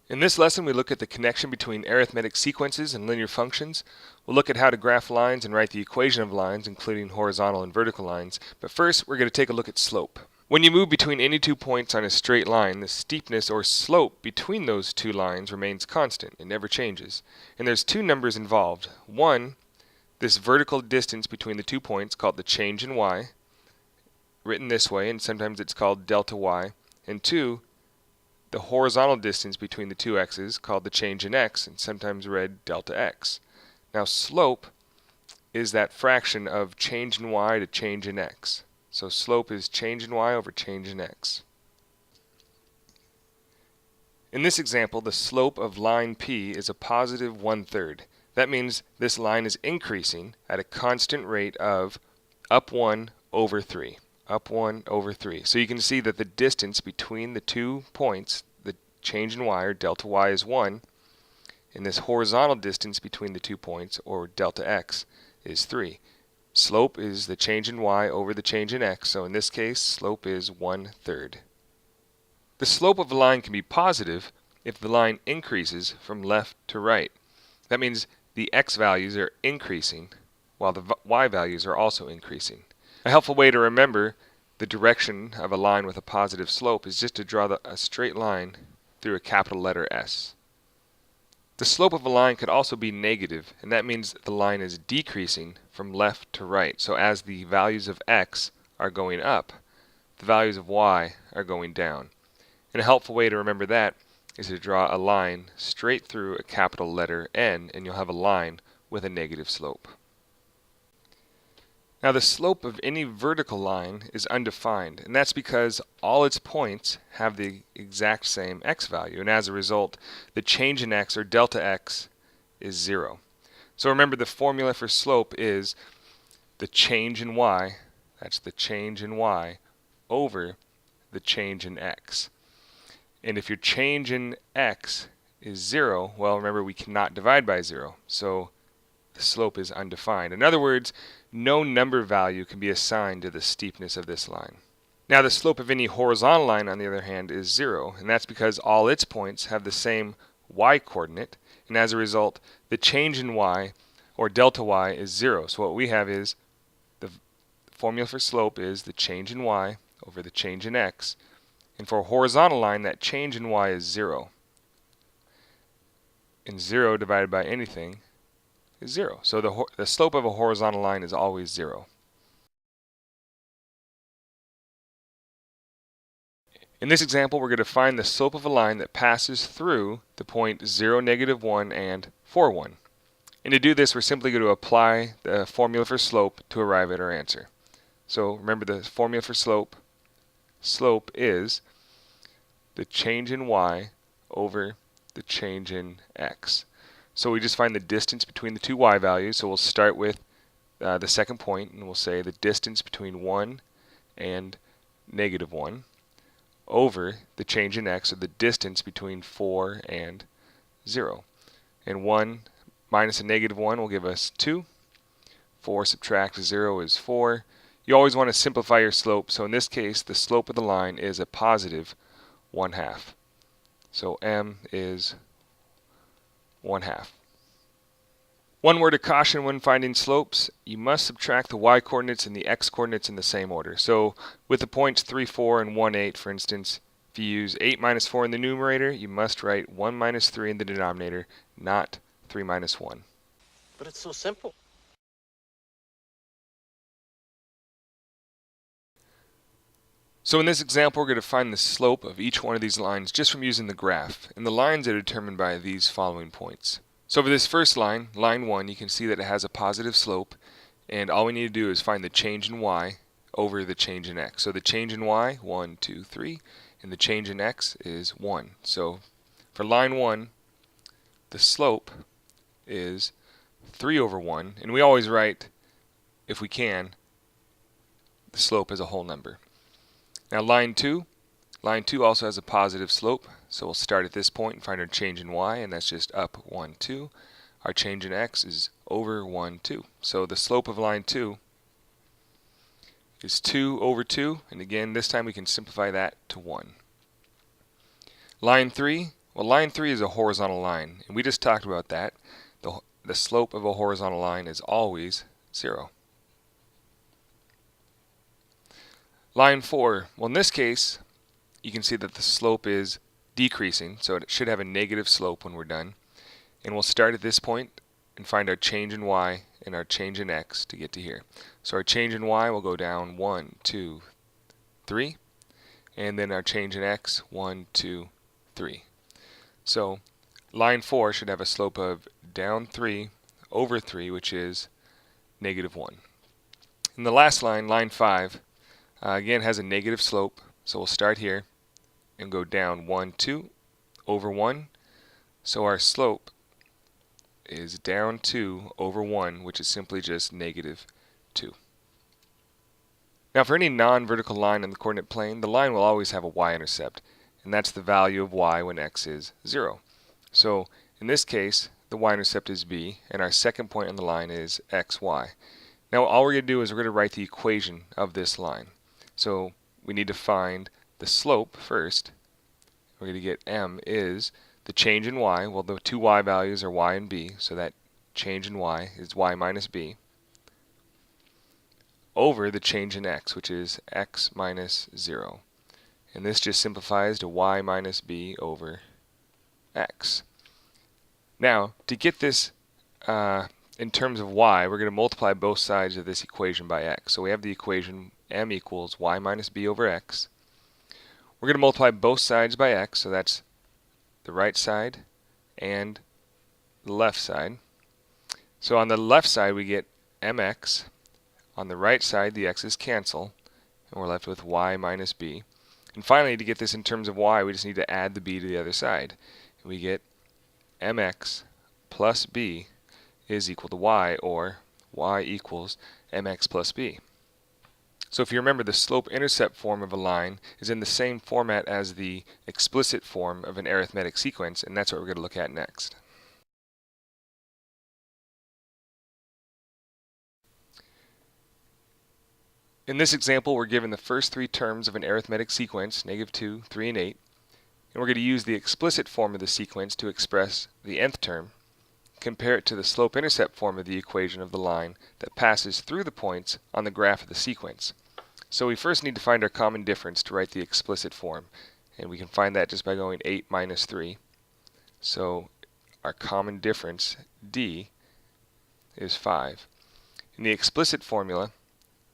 In this lesson, we look at the connection between arithmetic sequences and linear functions. We'll look at how to graph lines and write the equation of lines, including horizontal and vertical lines. But first, we're going to take a look at slope. When you move between any two points on a straight line, the steepness or slope between those two lines remains constant. It never changes. And there's two numbers involved. One, this vertical distance between the 2 points called the change in y, written this way, and sometimes it's called delta y. And two, the horizontal distance between the two x's called the change in x, and sometimes read delta x. Now slope is that fraction of change in y to change in x. So slope is change in y over change in x. In this example, the slope of line P is a positive 1/3. That means this line is increasing at a constant rate of up 1 over 3. Up 1 over 3. So you can see that the distance between the 2 points, the change in y or delta y is 1, and this horizontal distance between the 2 points, or delta x, is 3. Slope is the change in y over the change in x, so in this case, slope is 1/3. The slope of a line can be positive if the line increases from left to right. That means the x values are increasing, while the y values are also increasing. A helpful way to remember the direction of a line with a positive slope is just to draw a straight line through a capital letter S. The slope of a line could also be negative, and that means the line is decreasing from left to right. So as the values of x are going up, the values of y are going down. And a helpful way to remember that is to draw a line straight through a capital letter N, and you'll have a line with a negative slope. Now the slope of any vertical line is undefined, and that's because all its points have the exact same x value, and as a result the change in x or delta x is 0. So remember, the formula for slope is the change in y, that's the change in y, over the change in x. And if your change in x is 0, well, remember, we cannot divide by 0, so the slope is undefined. In other words, no number value can be assigned to the steepness of this line. Now the slope of any horizontal line, on the other hand, is 0, and that's because all its points have the same y-coordinate, and as a result the change in y, or delta y, is 0. So what we have is, the formula for slope is the change in y over the change in x, and for a horizontal line that change in y is 0. And 0 divided by anything is 0. So the slope of a horizontal line is always 0. In this example, we're going to find the slope of a line that passes through the point 0, -1, and 4, 1. And to do this, we're simply going to apply the formula for slope to arrive at our answer. So remember, the formula for slope is the change in y over the change in x. So we just find the distance between the two y values. So we'll start with the second point, and we'll say the distance between 1 and -1 over the change in x, or the distance between 4 and 0. And 1 minus a -1 will give us 2. 4 subtract 0 is 4. You always want to simplify your slope, so in this case the slope of the line is a positive 1/2. So m is 1/2. One word of caution when finding slopes: you must subtract the y-coordinates and the x-coordinates in the same order. So with the points 3, 4, and 1, 8, for instance, if you use 8 minus 4 in the numerator, you must write 1 minus 3 in the denominator, not 3 minus 1. But it's so simple. So in this example, we're going to find the slope of each one of these lines just from using the graph, and the lines are determined by these following points. So for this first line, line 1, you can see that it has a positive slope, and all we need to do is find the change in y over the change in x. So the change in y, 1, 2, 3, and the change in x is 1. So for line 1, the slope is 3 over 1, and we always write, if we can, the slope as a whole number. Now line 2 also has a positive slope, so we'll start at this point and find our change in y, and that's just up 1, 2. Our change in x is over 1, 2. So the slope of line 2 is 2 over 2, and again, this time we can simplify that to 1. Line 3, Well, line 3 is a horizontal line, and we just talked about that. The slope of a horizontal line is always 0. Line 4, well in this case, you can see that the slope is decreasing, so it should have a negative slope when we're done. And we'll start at this point and find our change in y and our change in x to get to here. So our change in y will go down 1, 2, 3, and then our change in x 1, 2, 3. So line 4 should have a slope of down 3 over 3, which is negative 1. And the last line, line 5, again has a negative slope, so we'll start here and go down 1, 2 over 1. So our slope is down 2 over 1, which is simply just negative 2. Now for any non-vertical line in the coordinate plane, the line will always have a y-intercept, and that's the value of y when x is 0. So in this case, the y-intercept is b, and our second point on the line is xy. Now all we're going to do is we're going to write the equation of this line. So we need to find the slope first. We're going to get m is the change in y. Well, the two y values are y and b, so that change in y is y minus b, over the change in x, which is x minus 0. And this just simplifies to y minus b over x. Now, to get this in terms of y, we're going to multiply both sides of this equation by x. So we have the equation m equals y minus b over x. We're going to multiply both sides by x, so that's the right side and the left side. So on the left side we get mx. On the right side the x's cancel, and we're left with y minus b. And finally, to get this in terms of y, we just need to add the b to the other side. And we get mx plus b is equal to y, or y equals mx plus b. So if you remember, the slope-intercept form of a line is in the same format as the explicit form of an arithmetic sequence, and that's what we're going to look at next. In this example, we're given the first three terms of an arithmetic sequence, -2, 3, and 8, and we're going to use the explicit form of the sequence to express the nth term, compare it to the slope-intercept form of the equation of the line that passes through the points on the graph of the sequence. So we first need to find our common difference to write the explicit form, and we can find that just by going 8 minus 3. So our common difference, d, is 5. And the explicit formula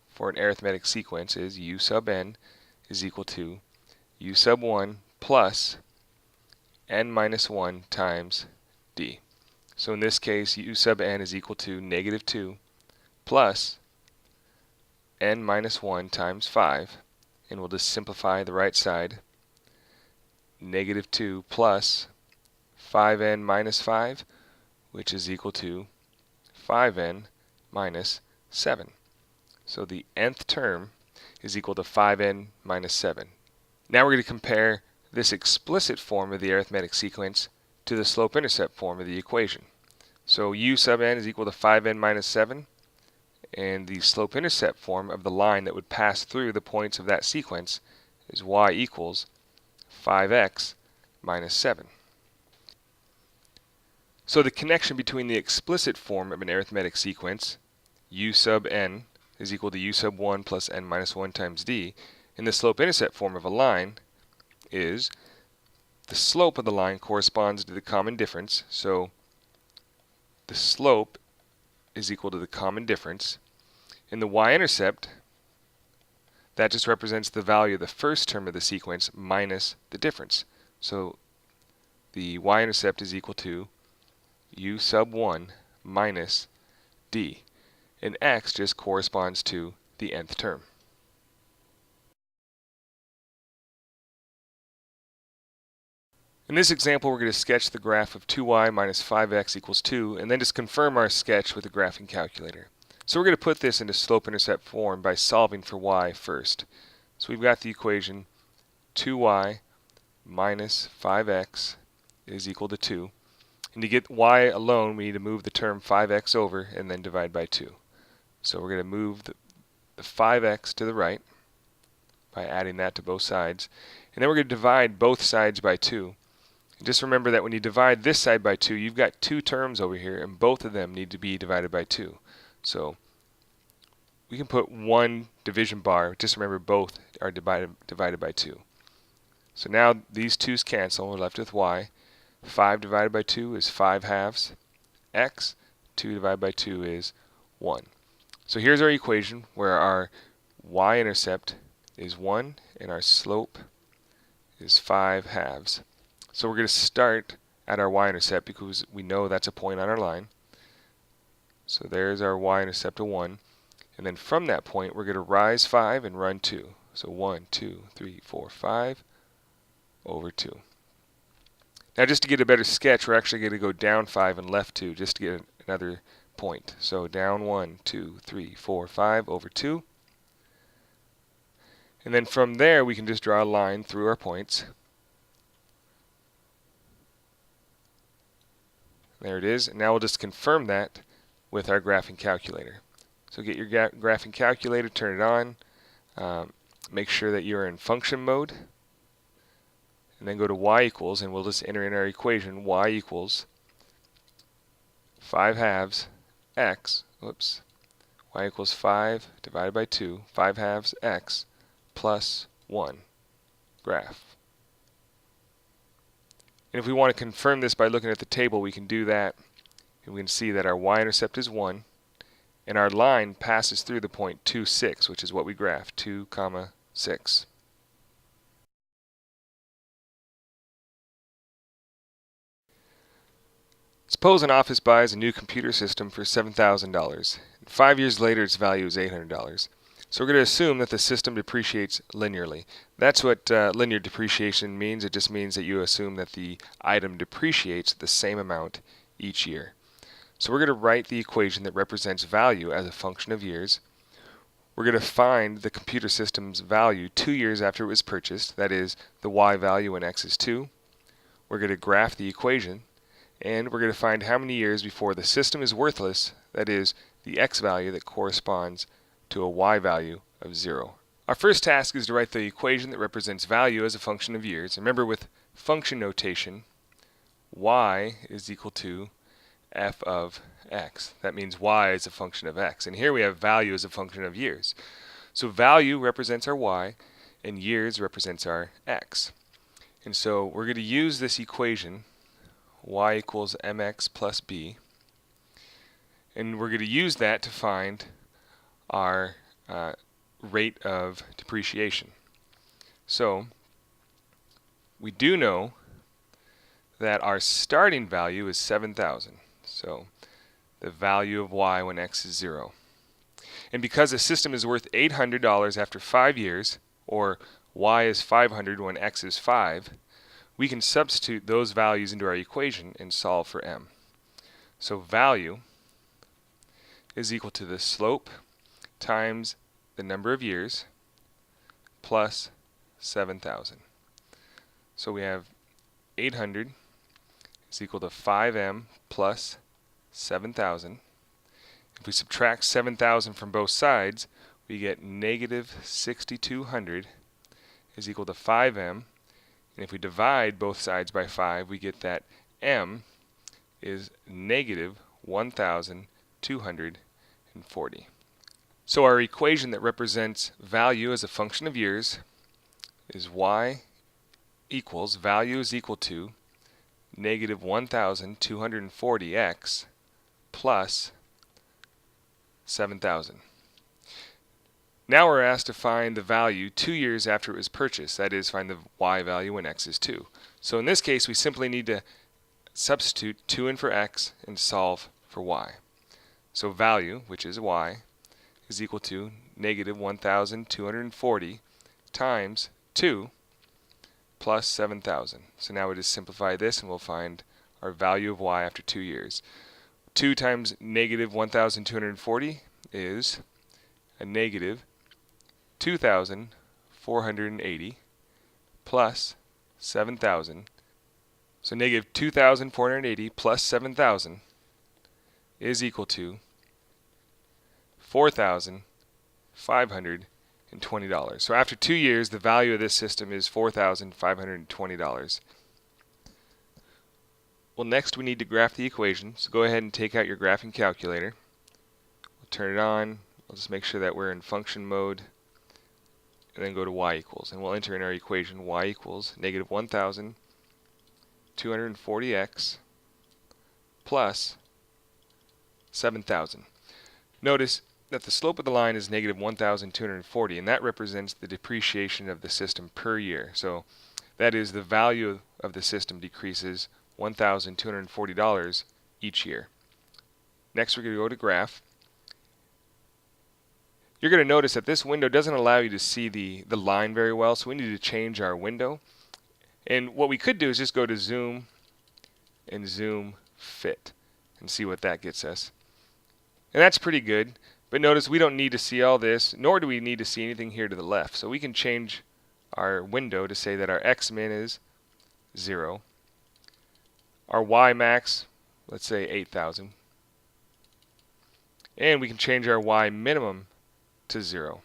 for an arithmetic sequence is u sub n is equal to u sub 1 plus n minus 1 times d. So in this case, u sub n is equal to -2 plus n minus 1 times 5, and we'll just simplify the right side. -2 plus 5n minus 5, which is equal to 5n minus 7. So the nth term is equal to 5n minus 7. Now we're going to compare this explicit form of the arithmetic sequence to the slope-intercept form of the equation. So u sub n is equal to 5n minus 7, and the slope-intercept form of the line that would pass through the points of that sequence is y equals 5x minus 7. So the connection between the explicit form of an arithmetic sequence, u sub n is equal to u sub 1 plus n minus 1 times d, and the slope-intercept form of a line is the slope of the line corresponds to the common difference. So the slope is equal to the common difference. In the y-intercept, that just represents the value of the first term of the sequence minus the difference. So the y-intercept is equal to u sub 1 minus d. And x just corresponds to the nth term. In this example, we're going to sketch the graph of 2y minus 5x equals 2, and then just confirm our sketch with the graphing calculator. So we're going to put this into slope-intercept form by solving for y first. So we've got the equation 2y minus 5x is equal to 2. And to get y alone, we need to move the term 5x over and then divide by 2. So we're going to move the 5x to the right by adding that to both sides. And then we're going to divide both sides by 2. Just remember that when you divide this side by 2, you've got two terms over here, and both of them need to be divided by 2. So we can put one division bar. Just remember both are divided by 2. So now these 2's cancel. We're left with y. 5 divided by 2 is 5/2 x. 2 divided by 2 is 1. So here's our equation where our y-intercept is 1 and our slope is 5/2. So we're going to start at our y-intercept because we know that's a point on our line. So there's our y-intercept of 1. And then from that point, we're going to rise 5 and run 2. So 1, 2, 3, 4, 5 over 2. Now just to get a better sketch, we're actually going to go down 5 and left 2 just to get another point. So down 1, 2, 3, 4, 5 over 2. And then from there, we can just draw a line through our points. There it is. And now we'll just confirm that with our graphing calculator. So get your graphing calculator, turn it on, make sure that you're in function mode, and then go to y equals, and we'll just enter in our equation, y equals 5/2 x, whoops, y equals 5 divided by 2, 5/2 x plus 1, graph. And if we want to confirm this by looking at the table, we can do that, and we can see that our y-intercept is 1, and our line passes through the point 2, 6, which is what we graphed, 2, 6. Suppose an office buys a new computer system for $7,000. 5 years later, its value is $800. So we're going to assume that the system depreciates linearly. That's what linear depreciation means. It just means that you assume that the item depreciates the same amount each year. So we're going to write the equation that represents value as a function of years. We're going to find the computer system's value 2 years after it was purchased, that is, the y value when x is 2. We're going to graph the equation, and we're going to find how many years before the system is worthless, that is, the x value that corresponds to a y value of 0. Our first task is to write the equation that represents value as a function of years. Remember, with function notation, y is equal to f of x. That means y is a function of x. And here we have value as a function of years. So value represents our y, and years represents our x. And so we're going to use this equation, y equals mx plus b, and we're going to use that to find our rate of depreciation. So we do know that our starting value is 7,000. So the value of y when x is 0. And because the system is worth $800 after 5 years, or y is 500 when x is 5, we can substitute those values into our equation and solve for m. So value is equal to the slope times the number of years plus 7,000. So we have 800 is equal to 5m plus 7,000. If we subtract 7,000 from both sides, we get negative 6,200 is equal to 5m. And if we divide both sides by 5, we get that m is negative 1,240. So our equation that represents value as a function of years is y equals, value is equal to negative 1,240x plus 7,000. Now we're asked to find the value 2 years after it was purchased, that is, find the y value when x is 2. So in this case, we simply need to substitute 2 in for x and solve for y. So value, which is y, is equal to negative 1,240 times 2 plus 7,000. So now we just simplify this and we'll find our value of y after 2 years. 2 times negative 1,240 is a negative 2,480 plus 7,000. So negative 2,480 plus 7,000 is equal to $4,520. So after 2 years, the value of this system is $4,520. Well, next we need to graph the equation, so go ahead and take out your graphing calculator. We'll turn it on. We'll just make sure that we're in function mode, and then go to y equals, and we'll enter in our equation y equals negative 1,240x plus 7,000. Notice that the slope of the line is negative 1,240, and that represents the depreciation of the system per year. So that is the value of the system decreases $1,240 each year. Next, we're going to go to graph. You're going to notice that this window doesn't allow you to see the line very well, so we need to change our window. And what we could do is just go to zoom and zoom fit and see what that gets us. And that's pretty good, but notice we don't need to see all this, nor do we need to see anything here to the left. So we can change our window to say that our x min is 0. Our y max, let's say 8,000. And we can change our y minimum to 0.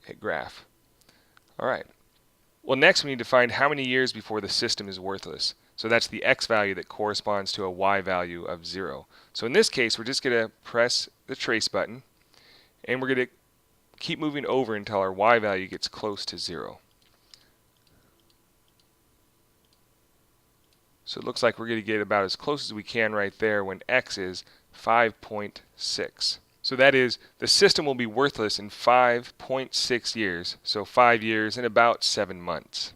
Hit graph. Alright. Well, next we need to find how many years before the system is worthless. So that's the x value that corresponds to a y value of 0. So in this case, we're just going to press the trace button, and we're going to keep moving over until our y value gets close to 0. So it looks like we're going to get about as close as we can right there when x is 5.6. So that is, the system will be worthless in 5.6 years, so 5 years and about 7 months.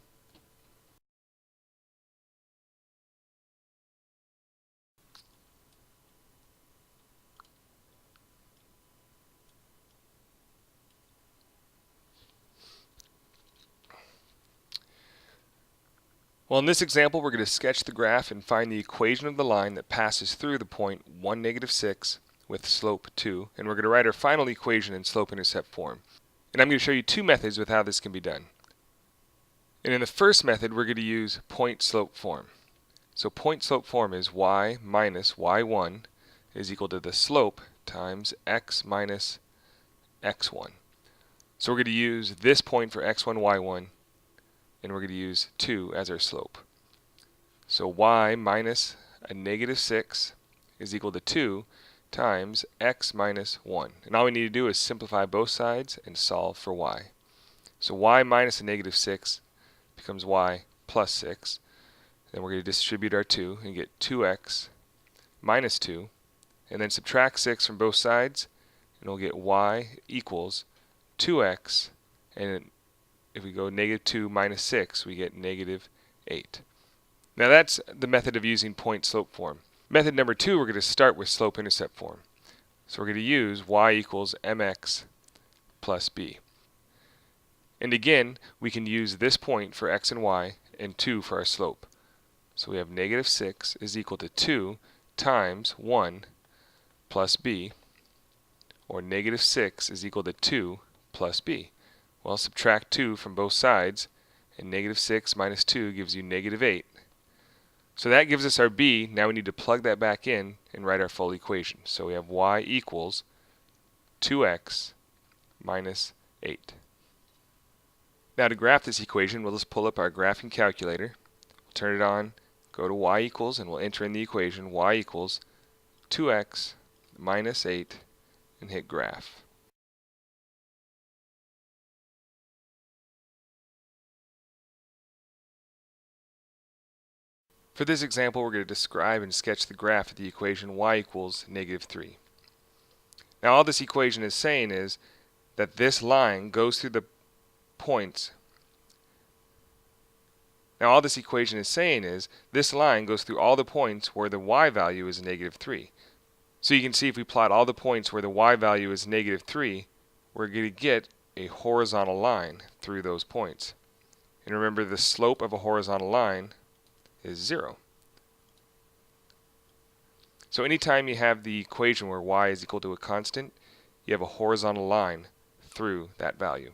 Well, in this example, we're going to sketch the graph and find the equation of the line that passes through the point 1, negative 6 with slope 2, and we're going to write our final equation in slope-intercept form. And I'm going to show you two methods with how this can be done. And in the first method, we're going to use point-slope form. So point-slope form is y minus y1 is equal to the slope times x minus x1. So we're going to use this point for x1, y1, and we're going to use 2 as our slope. So y minus a negative 6 is equal to 2 times x minus 1. And all we need to do is simplify both sides and solve for y. So y minus a negative 6 becomes y plus 6. Then we're going to distribute our 2 and get 2x minus 2. And then subtract 6 from both sides, and we'll get y equals 2x, and if we go negative 2 minus 6, we get negative 8. Now that's the method of using point-slope form. Method number 2, we're going to start with slope-intercept form. So we're going to use y equals mx plus b. And again, we can use this point for x and y and 2 for our slope. So we have negative 6 is equal to 2 times 1 plus b, or negative 6 is equal to 2 plus b. Well, subtract 2 from both sides, and negative 6 minus 2 gives you negative 8. So that gives us our b. Now we need to plug that back in and write our full equation. So we have y equals 2x minus 8. Now to graph this equation, we'll just pull up our graphing calculator, we'll turn it on, go to y equals, and we'll enter in the equation y equals 2x minus 8, and hit graph. For this example, we're going to describe and sketch the graph of the equation y equals negative 3. Now all this equation is saying is that this line goes through the points. Now all this equation is saying is this line goes through all the points where the y value is negative 3. So you can see if we plot all the points where the y value is negative 3, we're going to get a horizontal line through those points. And remember, the slope of a horizontal line is 0. So anytime you have the equation where y is equal to a constant, you have a horizontal line through that value.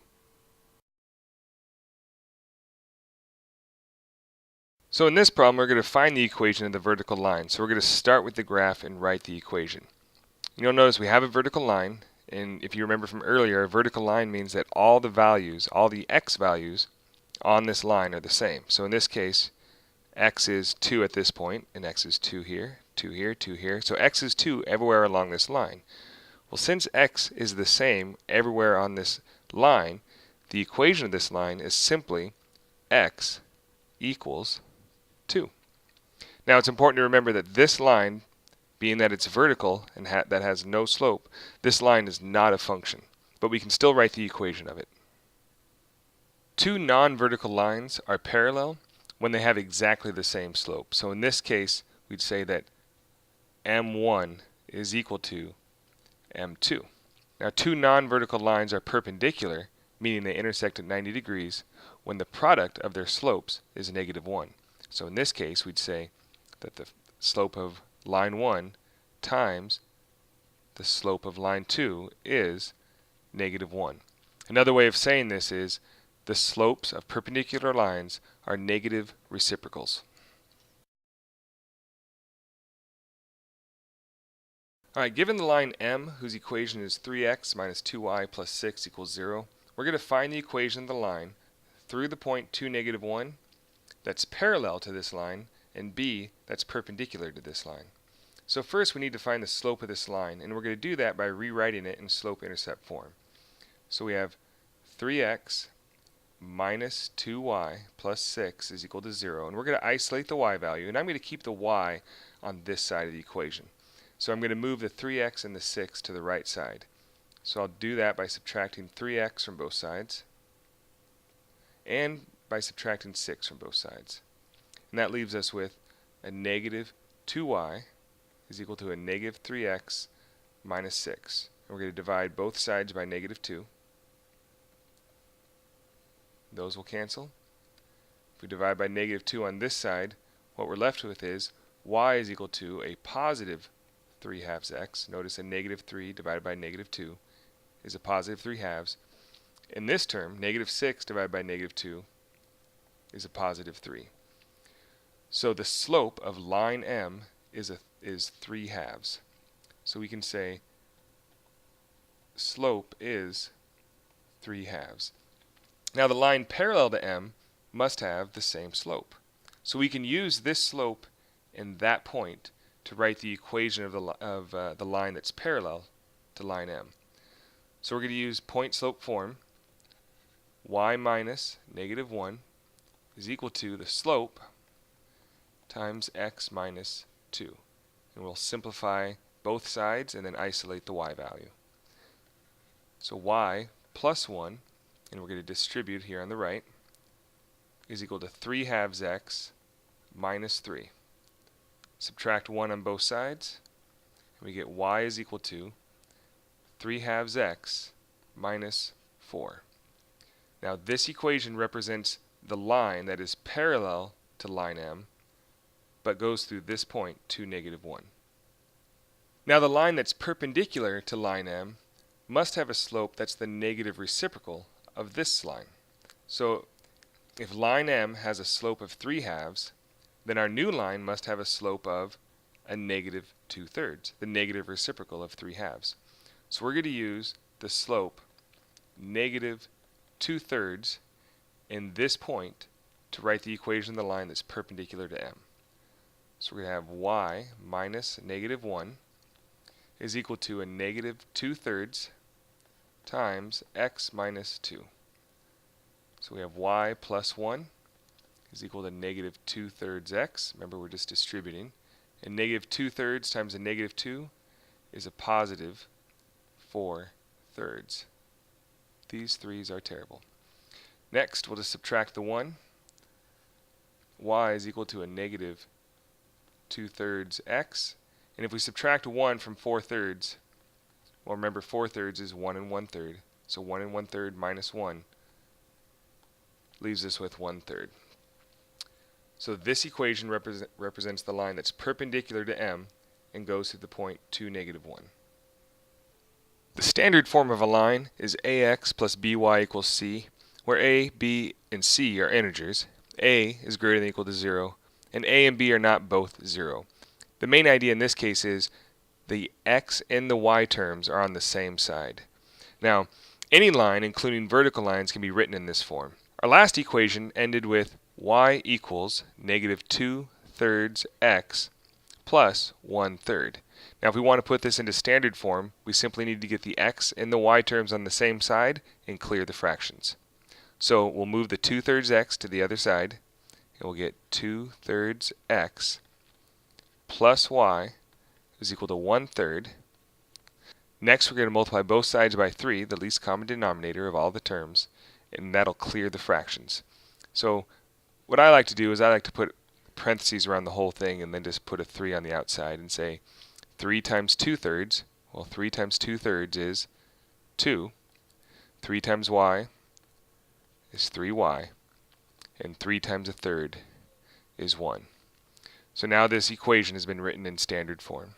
So in this problem, we're going to find the equation of the vertical line. So we're going to start with the graph and write the equation. You'll notice we have a vertical line, and if you remember from earlier, a vertical line means that all the values, all the x values on this line are the same. So in this case, x is 2 at this point, and x is 2 here, 2 here, 2 here. So x is 2 everywhere along this line. Well, since x is the same everywhere on this line, the equation of this line is simply x equals 2. Now it's important to remember that this line, being that it's vertical and that has no slope, this line is not a function, but we can still write the equation of it. Two non-vertical lines are parallel when they have exactly the same slope. So in this case, we'd say that m1 is equal to m2. Now two non-vertical lines are perpendicular, meaning they intersect at 90 degrees, when the product of their slopes is -1. So in this case, we'd say that the slope of line 1 times the slope of line 2 is -1. Another way of saying this is the slopes of perpendicular lines are negative reciprocals. Alright, given the line m, whose equation is 3x minus 2y plus 6 equals 0, we're going to find the equation of the line through the point 2, -1 that's parallel to this line, and b that's perpendicular to this line. So first we need to find the slope of this line, and we're going to do that by rewriting it in slope-intercept form. So we have 3x minus 2y plus 6 is equal to 0, and we're going to isolate the y value, and I'm going to keep the y on this side of the equation. So I'm going to move the 3x and the 6 to the right side. So I'll do that by subtracting 3x from both sides and by subtracting 6 from both sides. And that leaves us with a negative 2y is equal to a negative 3x minus 6. And we're going to divide both sides by -2. Those will cancel. If we divide by -2 on this side, what we're left with is y is equal to a positive 3/2 x. Notice a -3 divided by -2 is a positive 3/2. In this term, -6 divided by -2 is a positive 3. So the slope of line m is 3/2. So we can say slope is 3/2. Now the line parallel to m must have the same slope. So we can use this slope in that point to write the equation of the line that's parallel to line m. So we're going to use point slope form. Y minus -1 is equal to the slope times x minus 2. And we'll simplify both sides and then isolate the y value. So y plus 1, and we're going to distribute here on the right, is equal to 3/2 x minus 3. Subtract 1 on both sides, and we get y is equal to 3/2 x minus 4. Now this equation represents the line that is parallel to line m, but goes through this point, 2, -1. Now the line that's perpendicular to line m must have a slope that's the negative reciprocal of this line. So if line m has a slope of 3/2, then our new line must have a slope of a negative 2/3, the negative reciprocal of 3/2. So we're going to use the slope negative 2/3 in this point to write the equation of the line that's perpendicular to m. So we're going to have y minus -1 is equal to a negative 2/3 times x minus 2. So we have y plus 1 is equal to negative 2/3 x. Remember, we're just distributing. And negative 2/3 times a negative 2 is a positive 4/3. These threes are terrible. Next, we'll just subtract the 1. Y is equal to a negative 2/3 x. And if we subtract 1 from 4/3, well, remember 4/3 is 1 1/3. So 1 1/3 minus 1 leaves us with 1/3. So this equation represents the line that's perpendicular to m and goes through the point 2, -1. The standard form of a line is ax plus by equals c, where a, b, and c are integers. A is greater than or equal to 0, and a and b are not both 0. The main idea in this case is the x and the y terms are on the same side. Now, any line, including vertical lines, can be written in this form. Our last equation ended with y equals negative 2/3 x plus 1/3. Now if we want to put this into standard form, we simply need to get the x and the y terms on the same side and clear the fractions. So we'll move the 2/3 x to the other side, and we'll get 2/3 x plus y is equal to 1/3. Next we're going to multiply both sides by 3, the least common denominator of all the terms, and that'll clear the fractions. So what I like to do is I like to put parentheses around the whole thing and then just put a 3 on the outside and say 3 times 2/3, well 3 times 2/3 is 2, 3 times y is 3y, and 3 times 1/3 is 1. So now this equation has been written in standard form.